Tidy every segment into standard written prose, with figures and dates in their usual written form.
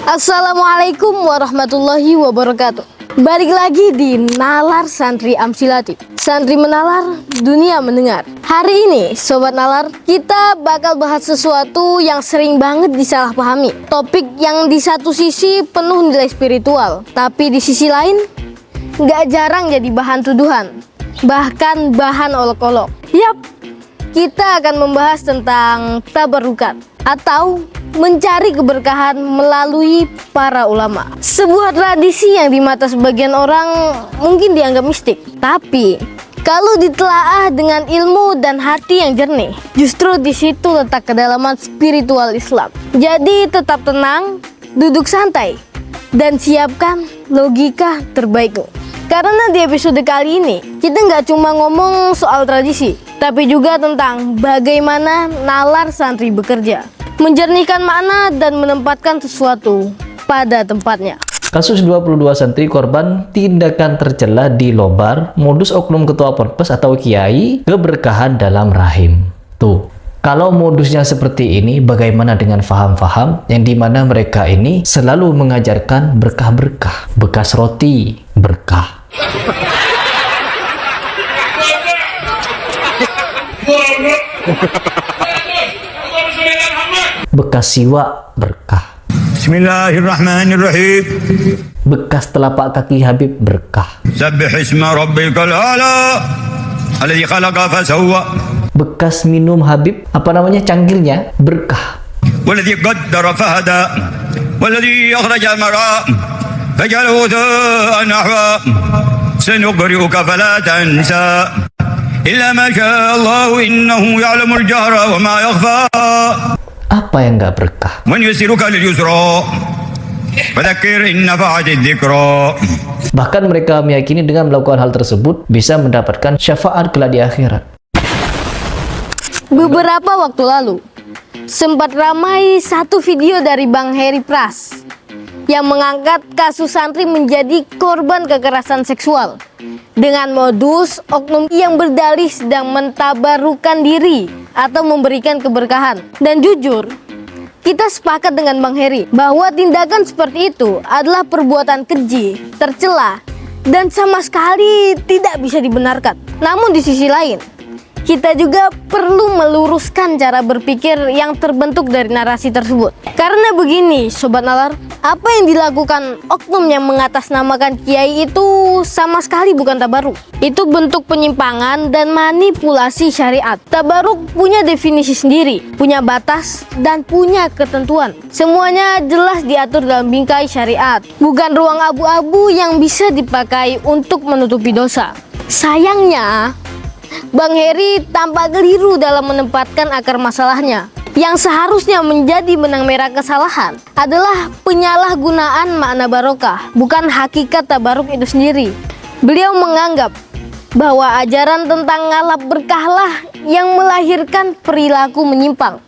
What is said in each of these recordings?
Assalamualaikum warahmatullahi wabarakatuh. Balik lagi di Nalar Santri Amsilatif. Santri menalar, dunia mendengar. Hari ini Sobat Nalar, kita bakal bahas sesuatu yang sering banget disalahpahami. Topik yang di satu sisi penuh nilai spiritual, tapi di sisi lain gak jarang jadi bahan tuduhan, bahkan bahan olok-olok. Yap, kita akan membahas tentang tabarukat atau mencari keberkahan melalui para ulama. Sebuah tradisi yang di mata sebagian orang mungkin dianggap mistik, tapi kalau ditelaah dengan ilmu dan hati yang jernih, justru di situ letak kedalaman spiritual Islam. Jadi tetap tenang, duduk santai, dan siapkan logika terbaikmu. Karena di episode kali ini kita nggak cuma ngomong soal tradisi, tapi juga tentang bagaimana nalar santri bekerja, menjernihkan makna dan menempatkan sesuatu pada tempatnya. Kasus 22 santri korban tindakan tercela di Lobar, modus oknum ketua ponpes atau kiai, keberkahan dalam rahim. Tuh, kalau modusnya seperti ini, bagaimana dengan faham-faham yang dimana mereka ini selalu mengajarkan berkah-berkah, bekas roti, berkah. Bekas siwak, berkah. Bismillahirrahmanirrahim. Bekas telapak kaki Habib, berkah. Sabbih isma rabbikal a'la alladzi khalaqa fasawwa. Bekas minum Habib, cangkirnya, berkah. Walladzi qaddara fahada walladzi akhraja al-mar'a faj'alahu tha'an nahwa sanuqri'uka fala tansa illa ma syaa Allah innahu ya'lamul jahra wa ma yakhfa. Apa yang gak berkah? Man yusiruka lil yusra fadzakir in nafa'atid dzikra. Bahkan mereka meyakini dengan melakukan hal tersebut bisa mendapatkan syafaat kelak di akhirat. Beberapa waktu lalu sempat ramai satu video dari Bang Heri Pras yang mengangkat kasus santri menjadi korban kekerasan seksual dengan modus oknum yang berdalih sedang mentabarukan diri atau memberikan keberkahan. Dan jujur, kita sepakat dengan Bang Heri bahwa tindakan seperti itu adalah perbuatan keji, tercela, dan sama sekali tidak bisa dibenarkan. Namun di sisi lain, kita juga perlu meluruskan cara berpikir yang terbentuk dari narasi tersebut. Karena begini Sobat Nalar, apa yang dilakukan oknum yang mengatasnamakan kiai itu sama sekali bukan tabaruk. Itu bentuk penyimpangan dan manipulasi syariat. Tabaruk punya definisi sendiri, punya batas, dan punya ketentuan. Semuanya jelas diatur dalam bingkai syariat, bukan ruang abu-abu yang bisa dipakai untuk menutupi dosa. Sayangnya, Bang Heri tampak keliru dalam menempatkan akar masalahnya. Yang seharusnya menjadi benang merah kesalahan adalah penyalahgunaan makna barokah, bukan hakikat tabaruk itu sendiri. Beliau menganggap bahwa ajaran tentang ngalap berkahlah yang melahirkan perilaku menyimpang.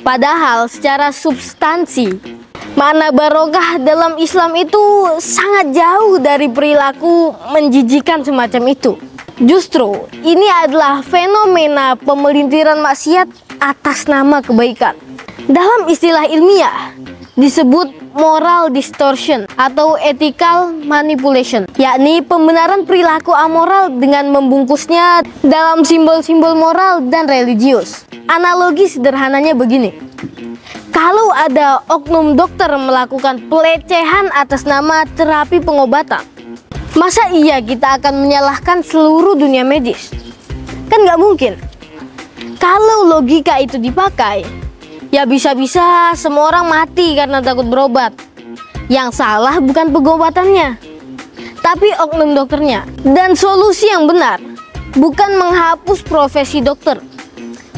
Padahal secara substansi, makna barokah dalam Islam itu sangat jauh dari perilaku menjijikan semacam itu. Justru ini adalah fenomena pemelintiran maksiat atas nama kebaikan. Dalam istilah ilmiah disebut moral distortion atau ethical manipulation, yakni pembenaran perilaku amoral dengan membungkusnya dalam simbol-simbol moral dan religius. Analogi sederhananya begini. Kalau ada oknum dokter melakukan pelecehan atas nama terapi pengobatan, masa iya kita akan menyalahkan seluruh dunia medis? Kan nggak mungkin. Kalau logika itu dipakai, ya bisa-bisa semua orang mati karena takut berobat. Yang salah bukan pengobatannya, tapi oknum dokternya. Dan solusi yang benar bukan menghapus profesi dokter,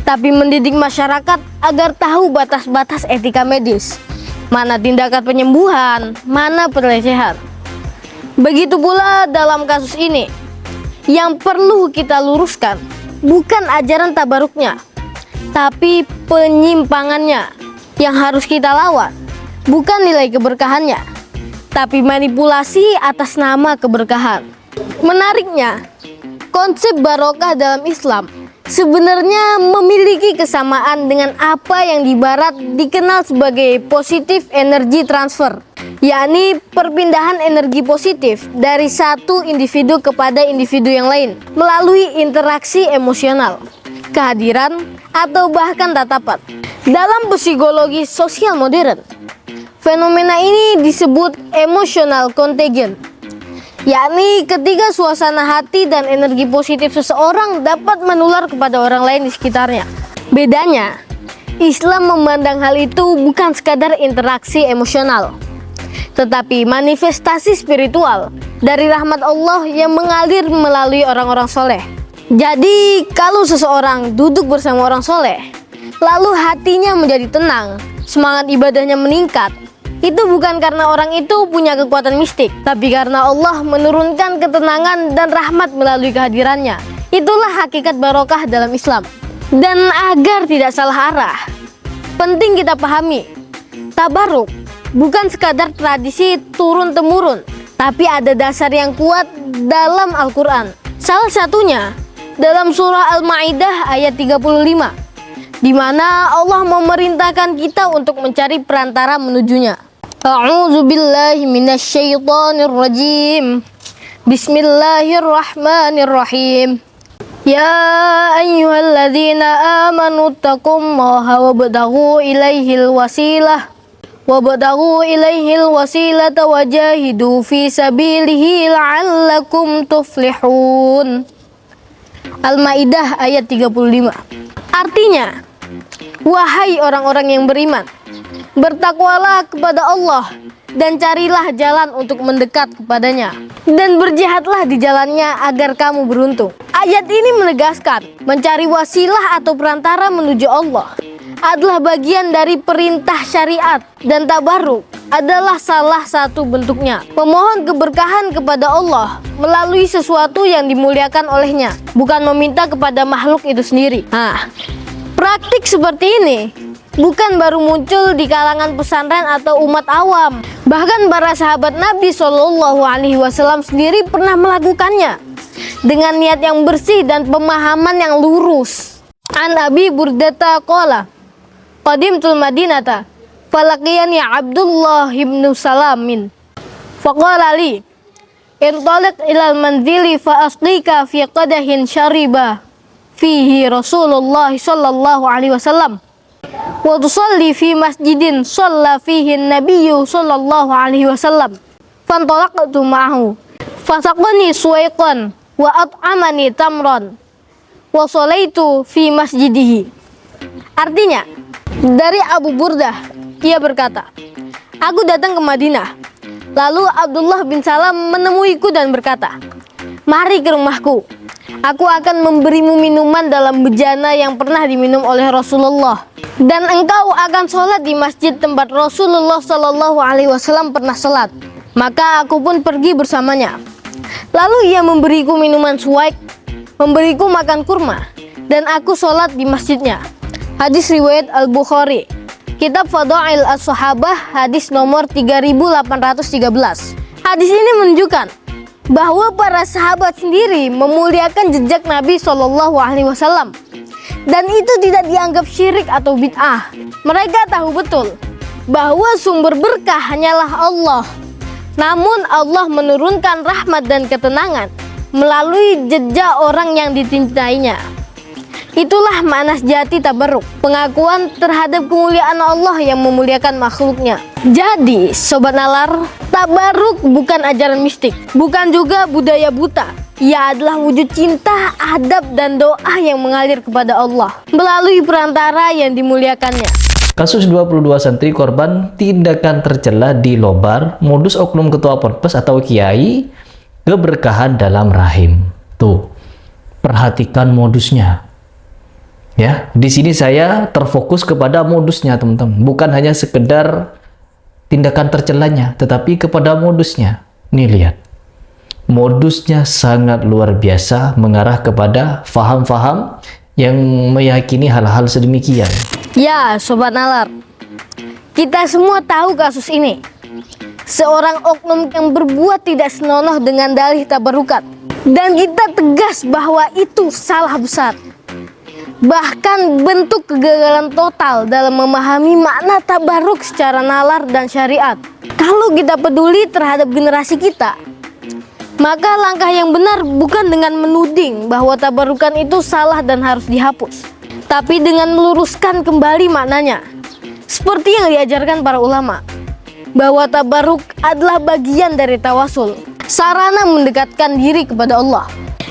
tapi mendidik masyarakat agar tahu batas-batas etika medis. Mana tindakan penyembuhan, mana pelecehan. Begitu pula dalam kasus ini, yang perlu kita luruskan bukan ajaran tabaruknya, tapi penyimpangannya. Yang harus kita lawan bukan nilai keberkahannya, tapi manipulasi atas nama keberkahan. Menariknya, konsep barokah dalam Islam sebenarnya memiliki kesamaan dengan apa yang di barat dikenal sebagai positive energy transfer, yakni perpindahan energi positif dari satu individu kepada individu yang lain melalui interaksi emosional, kehadiran, atau bahkan tatapan. Dalam psikologi sosial modern, fenomena ini disebut emotional contagion, yakni ketika suasana hati dan energi positif seseorang dapat menular kepada orang lain di sekitarnya. Bedanya, Islam memandang hal itu bukan sekadar interaksi emosional, tetapi manifestasi spiritual dari rahmat Allah yang mengalir melalui orang-orang soleh. Jadi, kalau seseorang duduk bersama orang soleh, lalu hatinya menjadi tenang, semangat ibadahnya meningkat, itu bukan karena orang itu punya kekuatan mistik, tapi karena Allah menurunkan ketenangan dan rahmat melalui kehadirannya. Itulah hakikat barokah dalam Islam. Dan agar tidak salah arah, penting kita pahami, tabaruk bukan sekadar tradisi turun-temurun, tapi ada dasar yang kuat dalam Al-Quran. Salah satunya dalam surah Al-Ma'idah ayat 35, di mana Allah memerintahkan kita untuk mencari perantara menujunya. A'udzu billahi minasyaitonir rajim. Bismillahirrahmanirrahim. Ya ayyuhalladzina amanu taqullaha wabtaghu ilaihil wasilah wajahidu fi sabilihi la'allakum tuflihun. Al-Maidah ayat 35. Artinya, wahai orang-orang yang beriman, bertakwalah kepada Allah dan carilah jalan untuk mendekat kepadanya, dan berjihadlah di jalannya agar kamu beruntung. Ayat ini menegaskan mencari wasilah atau perantara menuju Allah adalah bagian dari perintah syariat, dan tabarruk adalah salah satu bentuknya. Memohon keberkahan kepada Allah melalui sesuatu yang dimuliakan olehnya, bukan meminta kepada makhluk itu sendiri. Praktik seperti ini bukan baru muncul di kalangan pesantren atau umat awam. Bahkan para sahabat Nabi Shallallahu Alaihi Wasallam sendiri pernah melakukannya dengan niat yang bersih dan pemahaman yang lurus. An Abi Burdata qala qadimtul Madinata falaqiyani Abdullah ibn Salamin faqala li intaliq ilal manzili fa asqika fi qadahin syariba fihi Rasulullah sallallahu alaihi wasallam wa tusalli fi masjidin shalla fihi an-nabiyyu sallallahu alaihi wasallam fantalaqtu ma'ahu fasaqani suwaiqan wa at'amani tamran wa sallaitu fi masjidihi. Artinya, dari Abu Burdah, ia berkata, aku datang ke Madinah. Lalu Abdullah bin Salam menemuiku dan berkata, mari ke rumahku. Aku akan memberimu minuman dalam bejana yang pernah diminum oleh Rasulullah, dan engkau akan sholat di masjid tempat Rasulullah Shallallahu Alaihi Wasallam pernah sholat. Maka aku pun pergi bersamanya. Lalu ia memberiku minuman suwaik, memberiku makan kurma, dan aku sholat di masjidnya. Hadis riwayat Al-Bukhari, Kitab Fadail As-Sahabah, hadis nomor 3813. Hadis ini menunjukkan bahwa para sahabat sendiri memuliakan jejak Nabi Shallallahu Alaihi Wasallam, dan itu tidak dianggap syirik atau bid'ah. Mereka tahu betul bahwa sumber berkah hanyalah Allah, namun Allah menurunkan rahmat dan ketenangan melalui jejak orang yang dicintainya. Itulah makna sejati tabarruk, pengakuan terhadap kemuliaan Allah yang memuliakan makhluknya. Jadi, Sobat Nalar, tabarruk bukan ajaran mistik, bukan juga budaya buta. Ia adalah wujud cinta, adab, dan doa yang mengalir kepada Allah melalui perantara yang dimuliakannya. Kasus 22 santri korban tindakan tercela di Lobar, modus oknum ketua ponpes atau kiai, keberkahan dalam rahim. Tuh, perhatikan modusnya. Ya, di sini saya terfokus kepada modusnya, teman-teman. Bukan hanya sekedar tindakan tercelanya, tetapi kepada modusnya. Nih lihat. Modusnya sangat luar biasa, mengarah kepada faham-faham yang meyakini hal-hal sedemikian. Ya, Sobat Nalar, kita semua tahu kasus ini. Seorang oknum yang berbuat tidak senonoh dengan dalih tabarukat, dan kita tegas bahwa itu salah besar. bahkan bentuk kegagalan total dalam memahami makna tabaruk secara nalar dan syariat. Kalau kita peduli terhadap generasi kita, maka langkah yang benar bukan dengan menuding bahwa tabarukan itu salah dan harus dihapus, tapi dengan meluruskan kembali maknanya. Seperti yang diajarkan para ulama, bahwa tabaruk adalah bagian dari tawasul, sarana mendekatkan diri kepada Allah,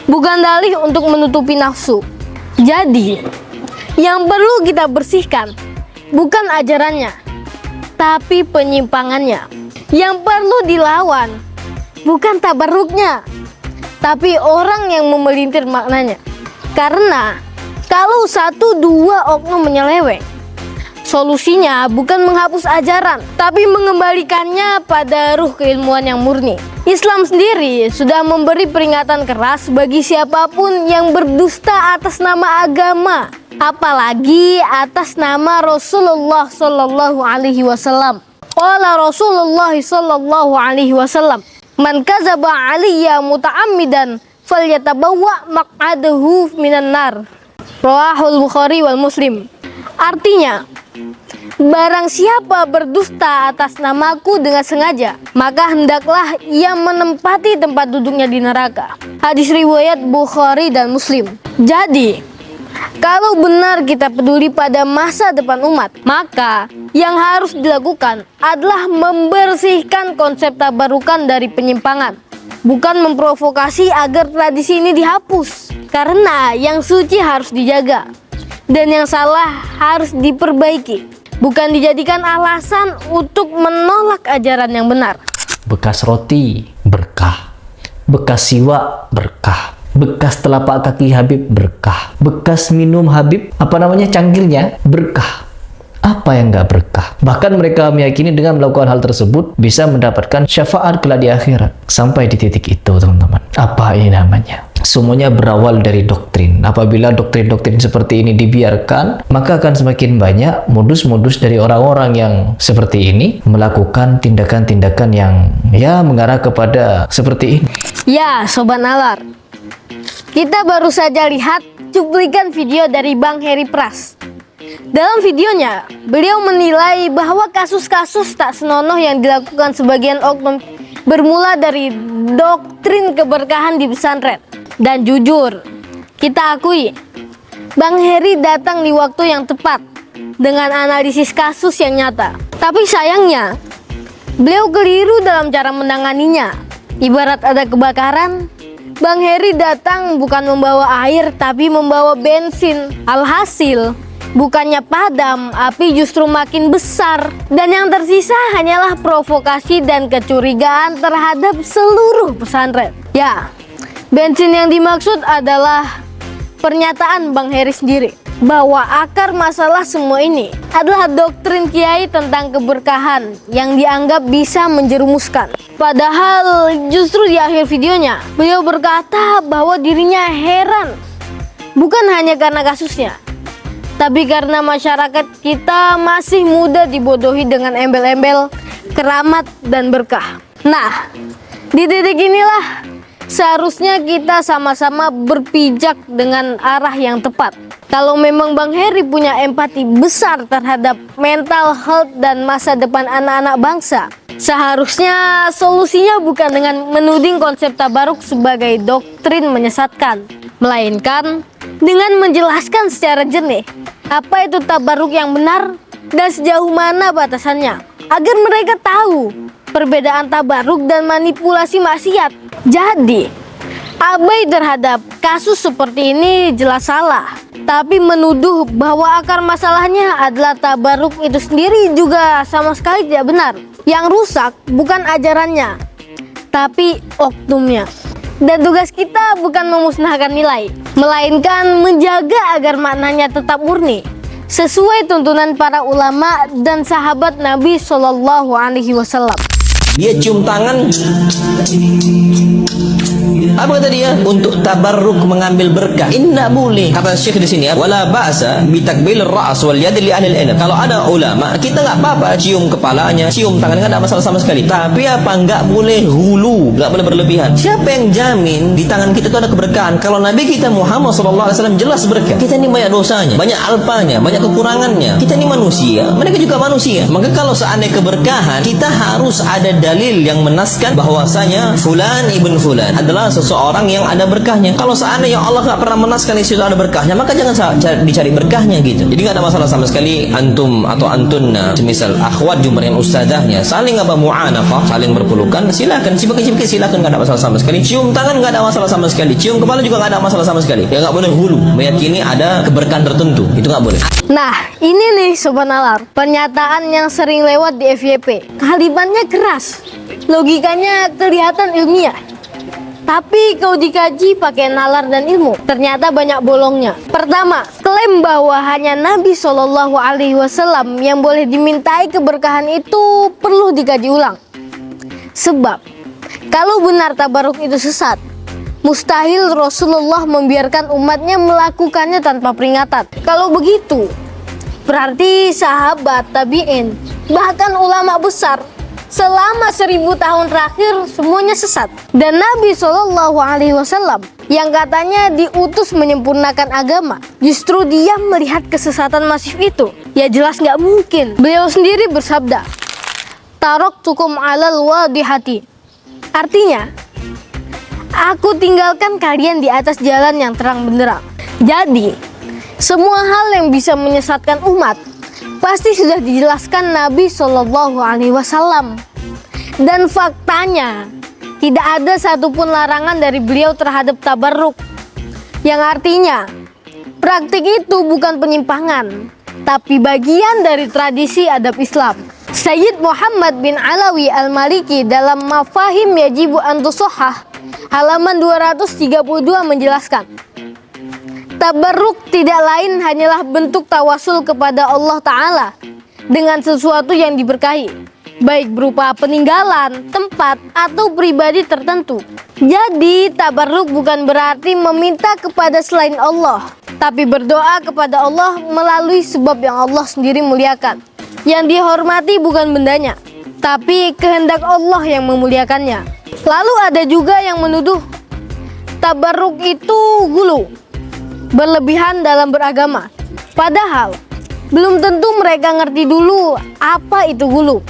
bukan dalih untuk menutupi nafsu. Jadi, yang perlu kita bersihkan bukan ajarannya, tapi penyimpangannya. Yang perlu dilawan bukan tabarruknya, tapi orang yang memelintir maknanya. Karena kalau 1-2 oknum menyeleweng, solusinya bukan menghapus ajaran, tapi mengembalikannya pada ruh keilmuan yang murni. Islam sendiri sudah memberi peringatan keras bagi siapapun yang berdusta atas nama agama, apalagi atas nama Rasulullah Sallallahu Alaihi Wasallam. Qala Rasulullah Sallallahu Alaihi Wasallam, "Man kazaba aliyya muta'ammidan falyatabawwa maq'adahu minan nar." Rawahul Bukhari wal Muslim. Artinya, barang siapa berdusta atas namaku dengan sengaja, maka hendaklah ia menempati tempat duduknya di neraka. Hadis riwayat Bukhari dan Muslim. Jadi, kalau benar kita peduli pada masa depan umat, maka yang harus dilakukan adalah membersihkan konsep tabarukan dari penyimpangan, bukan memprovokasi agar tradisi ini dihapus. Karena yang suci harus dijaga dan yang salah harus diperbaiki, bukan dijadikan alasan untuk menolak ajaran yang benar. Bekas roti berkah, bekas siwak berkah, bekas telapak kaki Habib berkah, bekas minum Habib cangkirnya berkah. Apa yang nggak berkah? Bahkan mereka meyakini dengan melakukan hal tersebut bisa mendapatkan syafaat kelak di akhirat. Sampai di titik itu, teman-teman. Apa ini namanya? Semuanya berawal dari doktrin. Apabila doktrin-doktrin seperti ini dibiarkan, maka akan semakin banyak modus-modus dari orang-orang yang seperti ini melakukan tindakan-tindakan yang mengarah kepada seperti ini. Ya, Sobat Nalar, kita baru saja lihat cuplikan video dari Bang Heri Pras. Dalam videonya, beliau menilai bahwa kasus-kasus tak senonoh yang dilakukan sebagian oknum bermula dari doktrin keberkahan di pesantren. Dan jujur, kita akui, Bang Heri datang di waktu yang tepat dengan analisis kasus yang nyata. Tapi sayangnya, beliau keliru dalam cara menanganinya. Ibarat ada kebakaran, Bang Heri datang bukan membawa air, tapi membawa bensin. Alhasil, bukannya padam, api justru makin besar. Dan yang tersisa hanyalah provokasi dan kecurigaan terhadap seluruh pesantren. Ya, bensin yang dimaksud adalah pernyataan Bang Heri sendiri, bahwa akar masalah semua ini adalah doktrin kiai tentang keberkahan yang dianggap bisa menjerumuskan. Padahal justru di akhir videonya, beliau berkata bahwa dirinya heran, bukan hanya karena kasusnya, tapi karena masyarakat kita masih mudah dibodohi dengan embel-embel keramat dan berkah. Nah, di titik inilah seharusnya kita sama-sama berpijak dengan arah yang tepat. Kalau memang Bang Heri punya empati besar terhadap mental health dan masa depan anak-anak bangsa, seharusnya solusinya bukan dengan menuding konsep tabaruk sebagai doktrin menyesatkan, melainkan dengan menjelaskan secara jernih apa itu tabaruk yang benar dan sejauh mana batasannya, agar mereka tahu perbedaan tabaruk dan manipulasi maksiat. Jadi, abai terhadap kasus seperti ini jelas salah, tapi menuduh bahwa akar masalahnya adalah tabaruk itu sendiri juga sama sekali tidak benar. Yang rusak bukan ajarannya, tapi oknumnya. Dan tugas kita bukan memusnahkan nilai, melainkan menjaga agar maknanya tetap murni, sesuai tuntunan para ulama dan sahabat Nabi Shallallahu Alaihi Wasallam. Dia cium tangan Apa kata dia? Untuk tabarruk, mengambil berkah. Inna boleh. Kata Syekh di sini, wala ba'sa bi takbil ar-ra's wal yad li ahli al-ilm. Kalau ada ulama, kita enggak apa-apa cium kepalanya, cium tangan, enggak ada masalah sama sekali. Tapi apa enggak boleh hulu, enggak boleh berlebihan. Siapa yang jamin di tangan kita itu ada keberkahan? Kalau Nabi kita Muhammad sallallahu alaihi wasallam jelas berkah. Kita ini banyak dosanya, banyak alpanya, banyak kekurangannya. Kita ini manusia, mereka juga manusia. Maka kalau seandainya keberkahan, kita harus ada dalil yang menaskan bahwasanya fulan ibn fulan adalah seseorang yang ada berkahnya. Kalau seandainya Allah nggak pernah menaskan di situ ada berkahnya, maka jangan dicari berkahnya gitu. Jadi nggak ada masalah sama sekali antum atau antunna, semisal akhwat jumpa dengan ustazahnya, saling mu'anaqah, saling berpelukan, silakan, cipika-cipiki silakan, nggak ada masalah sama sekali. Cium tangan nggak ada masalah sama sekali. Cium kepala juga nggak ada masalah sama sekali. Ya nggak boleh hulu, meyakini ada keberkahan tertentu, itu nggak boleh. Nah, ini nih Sobat Nalar, pernyataan yang sering lewat di FYP. Kalimatnya keras, logikanya kelihatan ilmiah. Tapi kalau dikaji pakai nalar dan ilmu, ternyata banyak bolongnya. Pertama, klaim bahwa hanya Nabi Shallallahu Alaihi Wasallam yang boleh dimintai keberkahan itu perlu dikaji ulang. Sebab, kalau benar tabaruk itu sesat, mustahil Rasulullah membiarkan umatnya melakukannya tanpa peringatan. Kalau begitu, berarti sahabat, tabi'in, bahkan ulama besar selama 1000 tahun terakhir semuanya sesat. Dan Nabi Shallallahu Alaihi Wasallam yang katanya diutus menyempurnakan agama, justru dia melihat kesesatan masif itu. Ya jelas nggak mungkin. Beliau sendiri bersabda, "Taraktukum alal wadihati." Artinya, aku tinggalkan kalian di atas jalan yang terang benderang. Jadi, semua hal yang bisa menyesatkan umat pasti sudah dijelaskan Nabi Shallallahu Alaihi Wasallam. Dan faktanya, tidak ada satupun larangan dari beliau terhadap tabarruk. Yang artinya, praktik itu bukan penyimpangan, tapi bagian dari tradisi adab Islam. Sayyid Muhammad bin Alawi Al-Maliki dalam Mafahim Yajibu an Tusohah halaman 232 menjelaskan, tabarruk tidak lain hanyalah bentuk tawasul kepada Allah Ta'ala dengan sesuatu yang diberkahi, baik berupa peninggalan, tempat, atau pribadi tertentu. Jadi tabarruk bukan berarti meminta kepada selain Allah, tapi berdoa kepada Allah melalui sebab yang Allah sendiri muliakan. Yang dihormati bukan bendanya, tapi kehendak Allah yang memuliakannya. Lalu ada juga yang menuduh tabarruk itu gulu, berlebihan dalam beragama. Padahal belum tentu mereka ngerti dulu apa itu gulu.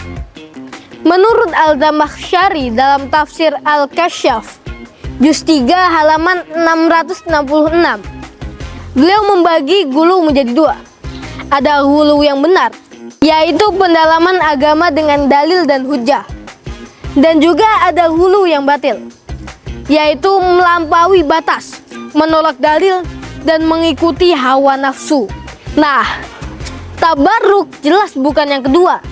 Menurut Al-Zamakhsyari dalam tafsir Al-Kasyaf juz 3 halaman 666, beliau membagi gulu menjadi dua. Ada gulu yang benar, yaitu pendalaman agama dengan dalil dan hujjah. Dan juga ada gulu yang batil, yaitu melampaui batas, menolak dalil, dan mengikuti hawa nafsu. Nah, tabarruk jelas bukan yang kedua,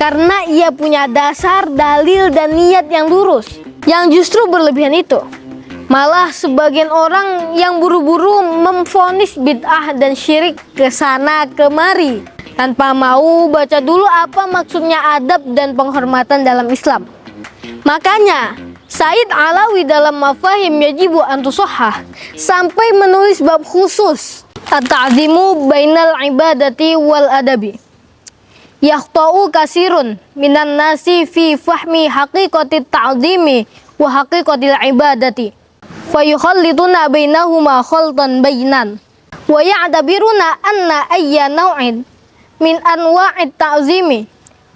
karena ia punya dasar, dalil, dan niat yang lurus. Yang justru berlebihan itu malah sebagian orang yang buru-buru memvonis bid'ah dan syirik ke sana kemari tanpa mau baca dulu apa maksudnya adab dan penghormatan dalam Islam. Makanya Said Alawi dalam Mafahim Yajibu an Tusohah sampai menulis bab khusus At-ta'zimu bainal ibadati wal adabi. Yakhta'u kasirun minan nasi fi fahmi haqiqatit ta'zimi wa haqiqatil ibadati. Fayukhallituna bainahuma khaltan bainan. Wa ya'tabiruna anna ayya naw'in min anwa'it ta'zimi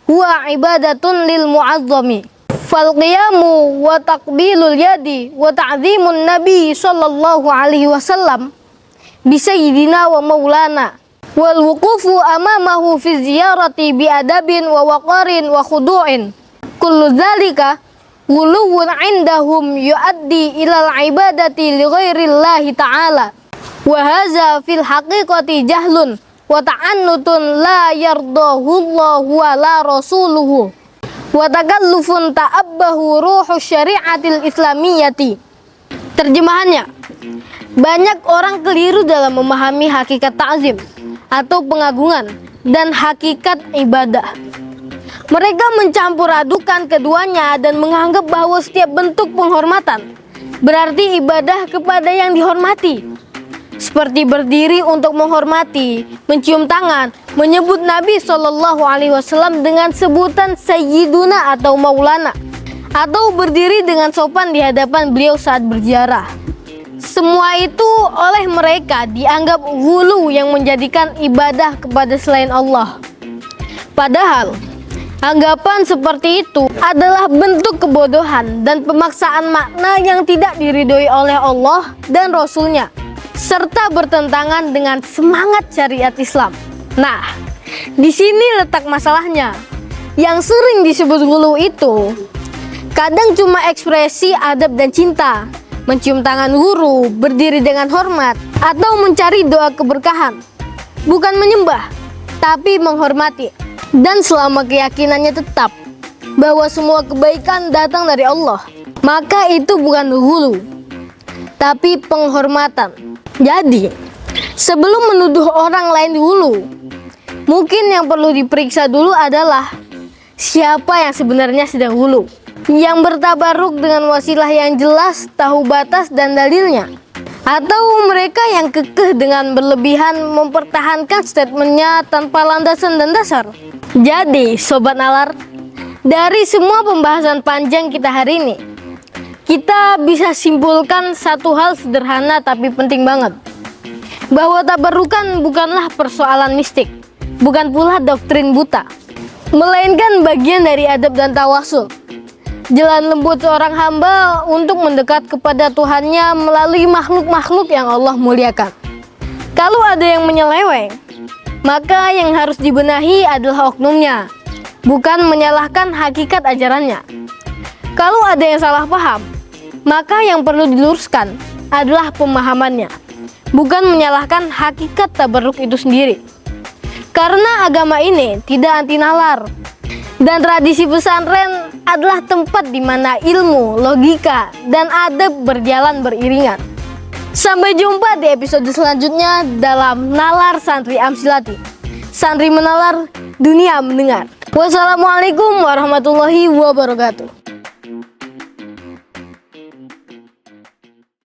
huwa ibadatun lil mu'azzami. Fal qiyamu wa taqbilul yadi wa ta'zimun nabi sallallahu alaihi wasallam bi sayyidina wa maulana wal wuqufu amamahu fi ziyarati bi adabin wa waqarin wa khudu'in kullu dzalika wuluwun indahum yuaddi ilal ibadati li ghairillahi ta'ala wa hadza fil haqiqati jahlun wa ta'annutun la yardahu Allahu wa la rasuluhu wa takallufun ta'abbahu ruhu syari'atil islamiyyati. Terjemahannya, banyak orang keliru dalam memahami hakikat ta'zim atau pengagungan dan hakikat ibadah. Mereka mencampur adukan keduanya dan menganggap bahwa setiap bentuk penghormatan berarti ibadah kepada yang dihormati. Seperti berdiri untuk menghormati, mencium tangan, menyebut Nabi SAW dengan sebutan Sayyiduna atau Maulana, atau berdiri dengan sopan di hadapan beliau saat berziarah. Semua itu oleh mereka dianggap ghulu yang menjadikan ibadah kepada selain Allah. Padahal anggapan seperti itu adalah bentuk kebodohan dan pemaksaan makna yang tidak diridhoi oleh Allah dan Rasul-Nya, serta bertentangan dengan semangat syariat Islam. Nah, di sini letak masalahnya. Yang sering disebut ghulu itu kadang cuma ekspresi adab dan cinta, mencium tangan guru, berdiri dengan hormat, atau mencari doa keberkahan. Bukan menyembah, tapi menghormati. Dan selama keyakinannya tetap bahwa semua kebaikan datang dari Allah, maka itu bukan ghulu, tapi penghormatan. Jadi, sebelum menuduh orang lain ghulu, mungkin yang perlu diperiksa dulu adalah siapa yang sebenarnya sedang ghulu, yang bertabaruk dengan wasilah yang jelas, tahu batas dan dalilnya, atau mereka yang kekeh dengan berlebihan mempertahankan statementnya tanpa landasan dan dasar. Jadi, Sobat Nalar, dari semua pembahasan panjang kita hari ini, kita bisa simpulkan satu hal sederhana tapi penting banget, bahwa tabarukan bukanlah persoalan mistik, bukan pula doktrin buta, melainkan bagian dari adab dan tawasul, jalan lembut seorang hamba untuk mendekat kepada Tuhannya melalui makhluk-makhluk yang Allah muliakan. Kalau ada yang menyeleweng, maka yang harus dibenahi adalah oknumnya, bukan menyalahkan hakikat ajarannya. Kalau ada yang salah paham, maka yang perlu diluruskan adalah pemahamannya, bukan menyalahkan hakikat tabarruk itu sendiri. Karena agama ini tidak anti nalar, dan tradisi pesantren adalah tempat di mana ilmu, logika, dan adab berjalan beriringan. Sampai jumpa di episode selanjutnya dalam Nalar Santri Amsilati. Santri menalar, dunia mendengar. Wassalamualaikum warahmatullahi wabarakatuh.